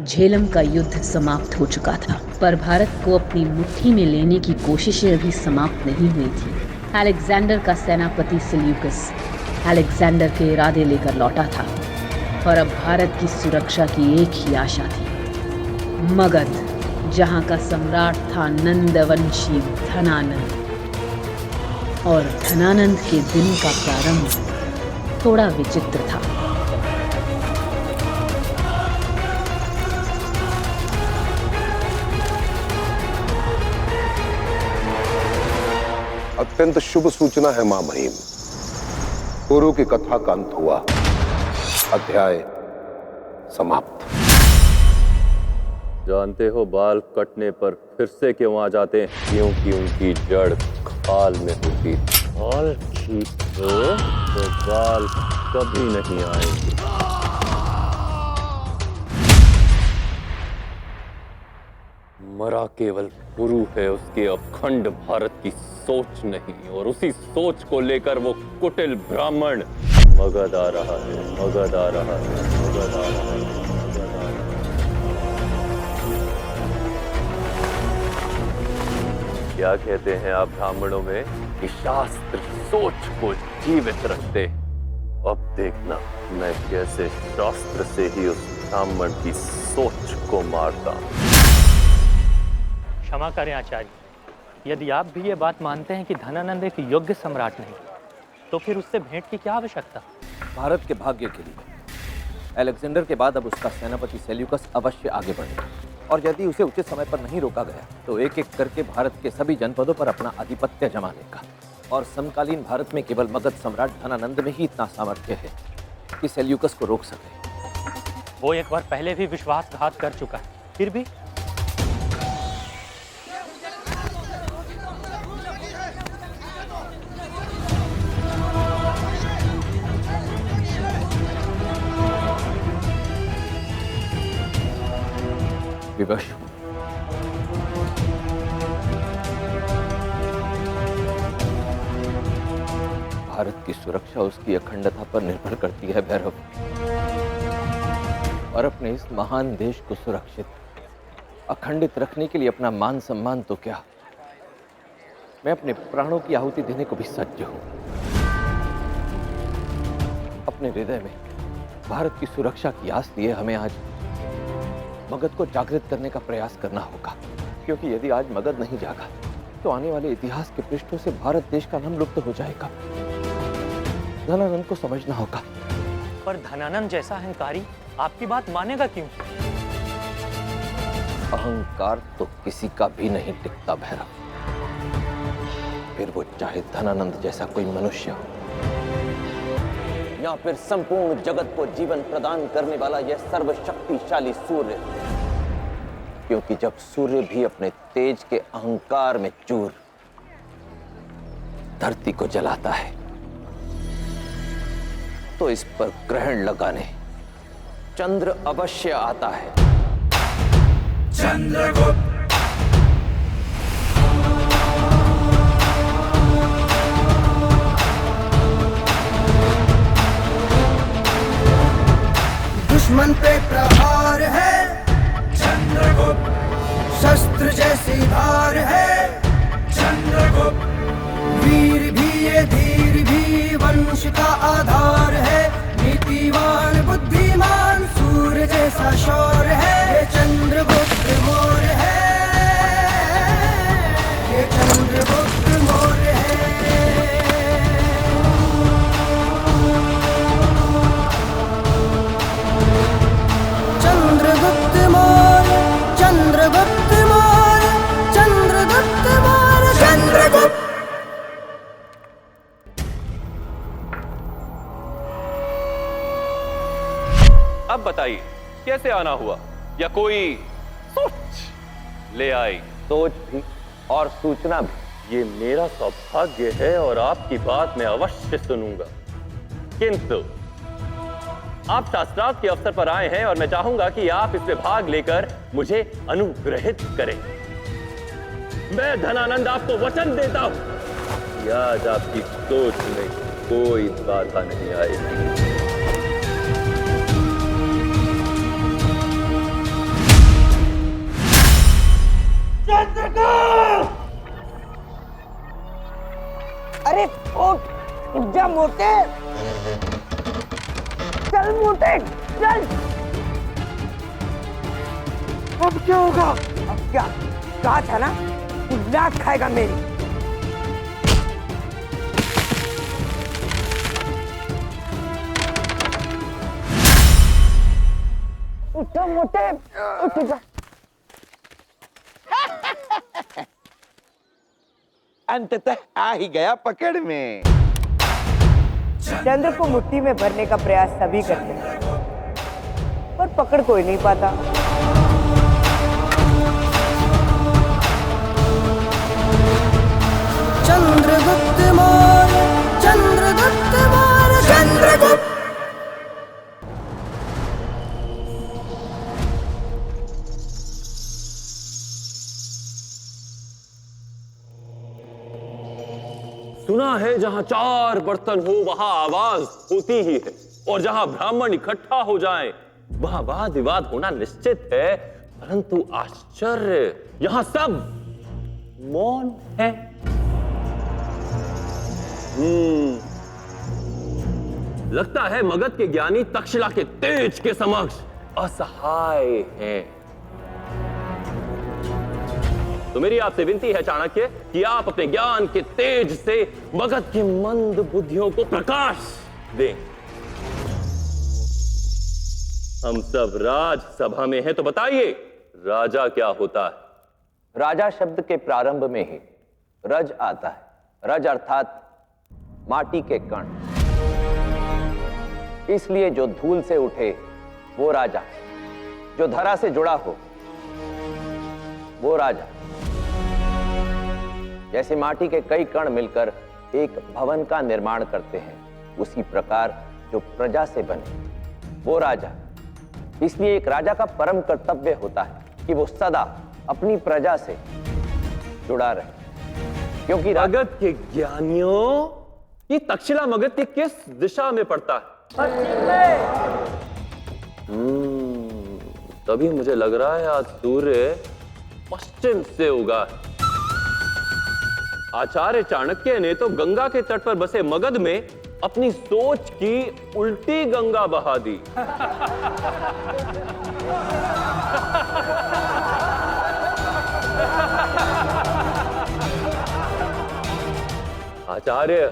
झेलम का युद्ध समाप्त हो चुका था, पर भारत को अपनी मुट्ठी में लेने की कोशिशें अभी समाप्त नहीं हुई थी। अलेक्जेंडर का सेनापति सेल्यूकस अलेक्जेंडर के इरादे लेकर लौटा था और अब भारत की सुरक्षा की एक ही आशा थी, मगध, जहां का सम्राट था नंदवंशी धनानंद। और धनानंद के दिन का प्रारंभ थोड़ा विचित्र था। अत्यंत शुभ सूचना है मां महिम। गुरु की कथा का अंत हुआ, अध्याय समाप्त। जानते हो बाल कटने पर फिर से क्यों आ जाते हैं? क्योंकि उनकी जड़ खाल में होती। खाल खींच तो बाल कभी नहीं आएंगे। मरा केवल गुरु है, उसके अखंड भारत की सोच नहीं, और उसी सोच को लेकर वो कुटिल ब्राह्मण मगध आ रहा है, मगध आ रहा है, मगध आ रहा है, मगध आ रहा है। क्या कहते हैं आप ब्राह्मणों में कि शास्त्र सोच को जीवित रखते। अब देखना मैं कैसे शास्त्र से ही उस ब्राह्मण की सोच को मारता। क्षमा करें आचार्य, यदि आप भी ये बात मानते हैं कि धनानंद एक योग्य सम्राट नहीं, तो फिर उससे भेंट की क्या आवश्यकता? भारत के भाग्य के लिए अलेक्जेंडर के बाद अब उसका सेनापति सेल्यूकस अवश्य आगे बढ़ेगा, और यदि उसे उचित समय पर नहीं रोका गया तो एक एक करके भारत के सभी जनपदों पर अपना आधिपत्य जमा लेगा। और समकालीन भारत में केवल मगध सम्राट धनानंद में ही इतना सामर्थ्य है कि सेल्यूकस को रोक सके। वो एक बार पहले भी विश्वासघात कर चुका है, फिर भी विवश भारत की सुरक्षा उसकी अखंडता पर निर्भर करती है भैरव, और अपने इस महान देश को सुरक्षित अखंडित रखने के लिए अपना मान सम्मान तो क्या, मैं अपने प्राणों की आहुति देने को भी सज्ज हूं। अपने हृदय में भारत की सुरक्षा की आस लिए हमें आज मगध को जागृत करने का प्रयास करना होगा, क्योंकि यदि आज मगध नहीं जागा तो आने वाले इतिहास के पृष्ठों से भारत देश का नाम लुप्त हो जाएगा। धनानंद को समझना होगा। पर धनानंद जैसा अहंकारी आपकी बात मानेगा क्यों? अहंकार तो किसी का भी नहीं टिकता भैरव, फिर वो चाहे धनानंद जैसा कोई मनुष्य हो या फिर संपूर्ण जगत को जीवन प्रदान करने वाला यह सर्वशक्तिशाली सूर्य, क्योंकि जब सूर्य भी अपने तेज के अहंकार में चूर धरती को जलाता है तो इस पर ग्रहण लगाने चंद्र अवश्य आता है। चंद्रगुप्त दुश्मन पे प्रहार है, चंद्रगुप्त शस्त्र जैसी धार है, चंद्रगुप्त वीर भी ये धीर भी वंश का आधार है, नीतिवान बुद्धिमान सूर्य जैसा शौर्य है, ये चंद्रगुप्त मौर्य है, ये चंद्रगुप्त मौर्य है। चंद्रगुप्त मौर्य, चंद्रगुप्त मौर्य, चंद्रगुप्त मौर्य, चंद्रगुप्त। अब बताइए कैसे आना हुआ, या कोई सोच ले आई? सोच भी और सूचना भी। ये मेरा सौभाग्य है और आपकी बात मैं अवश्य सुनूंगा, किंतु आप शास्त्रार्थ के अवसर पर आए हैं और मैं चाहूंगा कि आप इसमें भाग लेकर मुझे अनुग्रहित करें। मैं धनानंद आपको वचन देता हूं कि आज आपकी सोच में कोई बाधा नहीं आएगी। उठ जा मोटे, चल मोटे चल। अब क्या होगा? अब क्या, कहा था ना तू लात खाएगा मेरी। उठो मोटे, उठ जा। अंततः आ ही गया पकड़ में। चंद्र को मुट्ठी में भरने का प्रयास सभी करते हैं, पर पकड़ कोई नहीं पाता। चंद्रगुप्त मौर्य, चंद्रगुप्त मौर्य, चंद्रगुप्त। सुना है जहां चार बर्तन हो वहां आवाज होती ही है, और जहां ब्राह्मण इकट्ठा हो जाएं वहां वाद विवाद होना निश्चित है। परंतु आश्चर्य, यहां सब मौन है। लगता है मगध के ज्ञानी तक्षशिला के तेज के समक्ष असहाय हैं। तो मेरी आपसे विनती है चाणक्य कि आप अपने ज्ञान के तेज से मगध की मंद बुद्धियों को प्रकाश दें। हम सब राजसभा में हैं, तो बताइए राजा क्या होता है? राजा शब्द के प्रारंभ में ही रज आता है। रज अर्थात माटी के कण। इसलिए जो धूल से उठे वो राजा, जो धरा से जुड़ा हो वो राजा। जैसे माटी के कई कण मिलकर एक भवन का निर्माण करते हैं, उसी प्रकार जो प्रजा से बने वो राजा। इसलिए एक राजा का परम कर्तव्य होता है कि वो सदा अपनी प्रजा से जुड़ा रहे, क्योंकि मगध के ज्ञानियों, ये तक्षशिला मगध के किस दिशा में पड़ता है? तभी मुझे लग रहा है आज सूर्य पश्चिम से उगा है। आचार्य चाणक्य ने तो गंगा के तट पर बसे मगध में अपनी सोच की उल्टी गंगा बहा दी। आचार्य,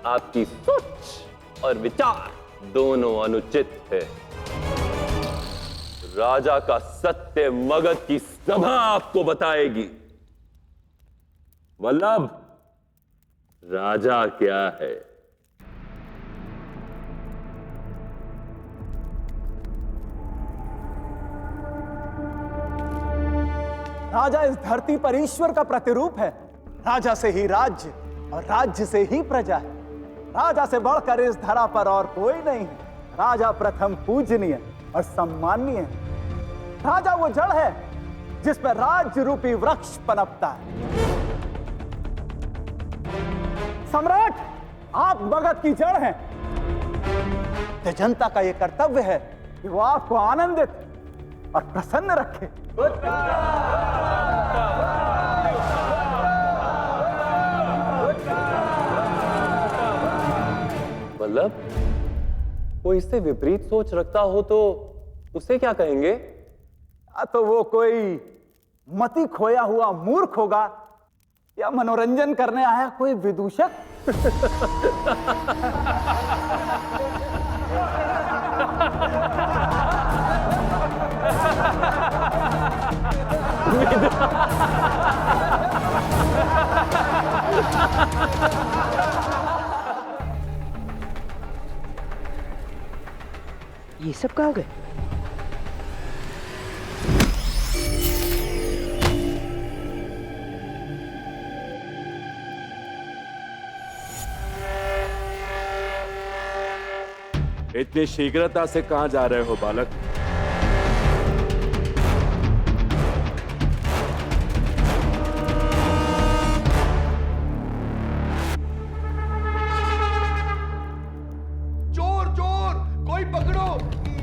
आपकी सोच और विचार दोनों अनुचित है। राजा का सत्य मगध की सभा आपको बताएगी। वल्लभ, राजा क्या है? राजा इस धरती पर ईश्वर का प्रतिरूप है। राजा से ही राज्य और राज्य से ही प्रजा है। राजा से बढ़कर इस धरा पर और कोई नहीं है। राजा प्रथम पूजनीय और सम्माननीय है। राजा वो जड़ है जिस पर राज्य रूपी वृक्ष पनपता है। सम्राट, आप मगध की जड़ हैं, तो जनता का यह कर्तव्य है कि वो आपको आनंदित और प्रसन्न रखे। वल्लभ, कोई इससे विपरीत सोच रखता हो तो उसे क्या कहेंगे? तो वो कोई मति खोया हुआ मूर्ख होगा या मनोरंजन करने आया कोई विदूषक। ये सब कहाँ गए? इतनी शीघ्रता से कहां जा रहे हो बालक? चोर चोर, कोई पकड़ो,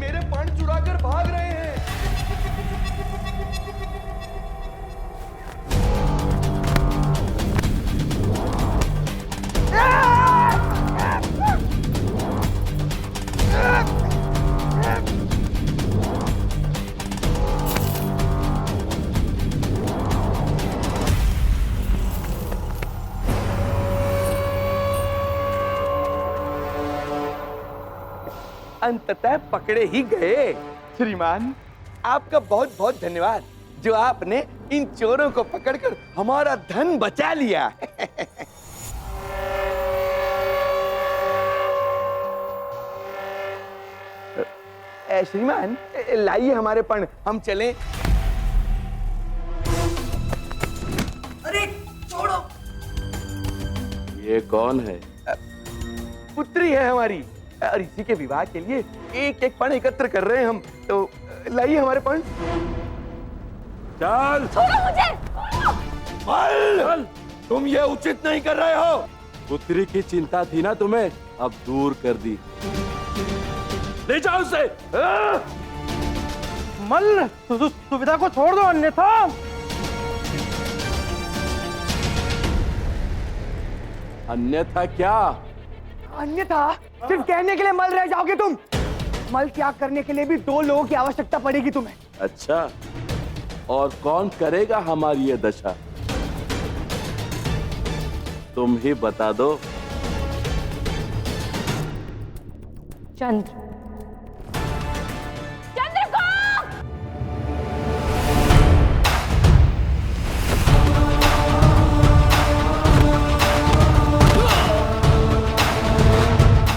मेरे फंड चुरा कर भाग रहे हैं। अंततः पकड़े ही गए। श्रीमान, आपका बहुत बहुत धन्यवाद जो आपने इन चोरों को पकड़कर हमारा धन बचा लिया। श्रीमान, लाइए हमारे पर्ण, हम चलें। अरे छोड़ो। ये कौन है? पुत्री है हमारी और इसी के विवाह के लिए एक एक पर्ण एकत्र कर रहे हैं हम। तो लाइए हमारे पर्ण। चल छोड़ो मुझे। चल, तुम ये उचित नहीं कर रहे हो। पुत्री की चिंता थी ना तुम्हें, अब दूर कर दी। ले जाओ उसे। मल्ल, सुविधा को छोड़ दो अन्यथा। अन्यथा क्या? अन्यथा सिर्फ कहने के लिए मल रह जाओगे तुम। मल त्याग करने के लिए भी 2 लोगों की आवश्यकता पड़ेगी तुम्हें। अच्छा, और कौन करेगा हमारी ये दशा? तुम ही बता दो। चंद्र।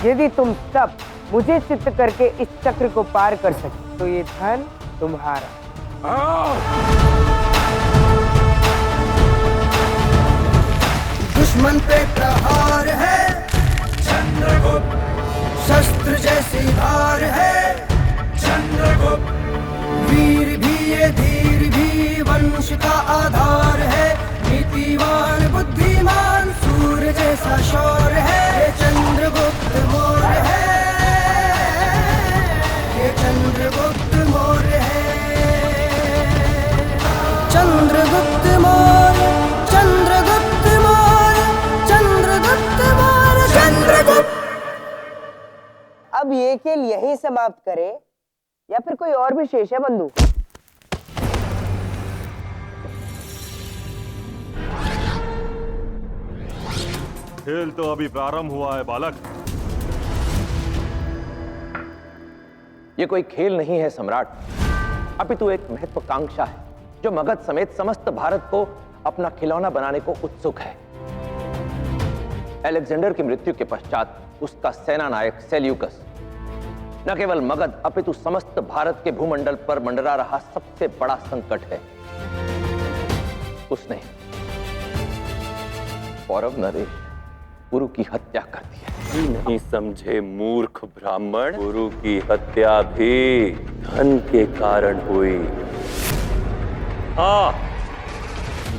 यदि तुम सब मुझे चित्त करके इस चक्र को पार कर सके तो ये धन तुम्हारा। दुश्मन पे प्रहार है चंद्रगुप्त, शस्त्र जैसी धार है चंद्रगुप्त, वीर भी ये धीर भी वंश का आधार है, नीतिवान बुद्धिमान सूर्य जैसा शौर है, ये चंद्रगुप्त मौर्य है, ये चंद्रगुप्त मौर्य है, चंद्रगुप्त मौर्य, चंद्रगुप्त मौर्य, चंद्रगुप्त मौर्य, चंद्रगुप्त। अब ये खेल यहीं समाप्त करें या फिर कोई और भी शेष है बंधु? खेल तो अभी प्रारंभ हुआ है बालक। ये कोई खेल नहीं है सम्राट, अपितु एक महत्वाकांक्षा है जो मगध समेत समस्त भारत को अपना खिलौना बनाने को उत्सुक है। अलेक्जेंडर की मृत्यु के पश्चात उसका सेना नायक सेल्यूकस न केवल मगध अपितु समस्त भारत के भूमंडल पर मंडरा रहा सबसे बड़ा संकट है। उसने पौरव नरेश पुरु की हत्या कर दी है। नहीं समझे मूर्ख ब्राह्मण, पुरु की हत्या भी धन के कारण हुई। हाँ,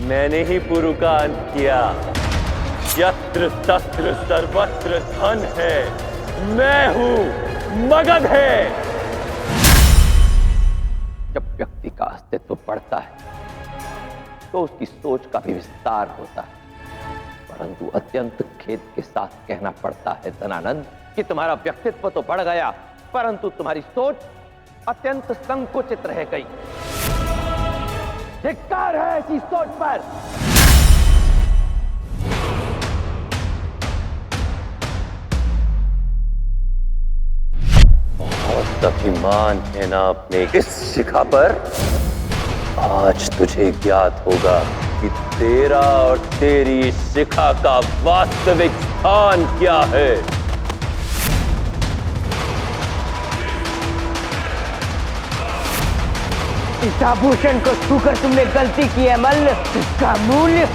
मैंने ही पुरु का अंत किया। यत्र तत्र सर्वत्र धन है, मैं हूं, मगध है। जब व्यक्ति का अस्तित्व बढ़ता है तो उसकी सोच का भी विस्तार होता है, परंतु अत्यंत खेद के साथ कहना पड़ता है धनानंद कि तुम्हारा व्यक्तित्व तो बढ़ गया परंतु तुम्हारी सोच अत्यंत संकुचित रह गई। धिक्कार है ऐसी सोच पर। बहुत अभिमान है ना अपने इस शिखा पर। आज तुझे ज्ञात होगा कि तेरा और तेरी शिखा का वास्तविक स्थान क्या है। इस आभूषण को छूकर तुमने गलती की है मल्ल, इसका मूल्य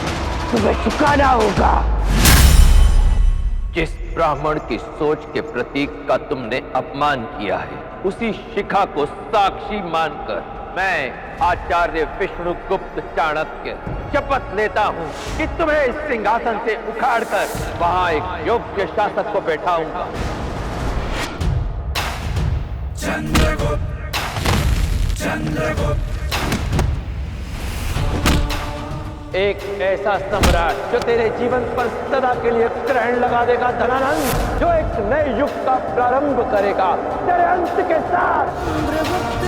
तुम्हें चुकाना होगा। जिस ब्राह्मण की सोच के प्रतीक का तुमने अपमान किया है उसी शिखा को साक्षी मानकर मैं आचार्य विष्णुगुप्त चाणक्य शपथ लेता हूं कि तुम्हें इस सिंहासन से उखाड़कर वहां एक योग्य शासक को बैठाऊंगा। चंद्रगुप्त, चंद्रगुप्त, एक ऐसा सम्राट जो तेरे जीवन पर सदा के लिए ग्रहण लगा देगा धनानंद, जो एक नए युग का प्रारंभ करेगा तेरे अंत के साथ। चंद्रगुप्त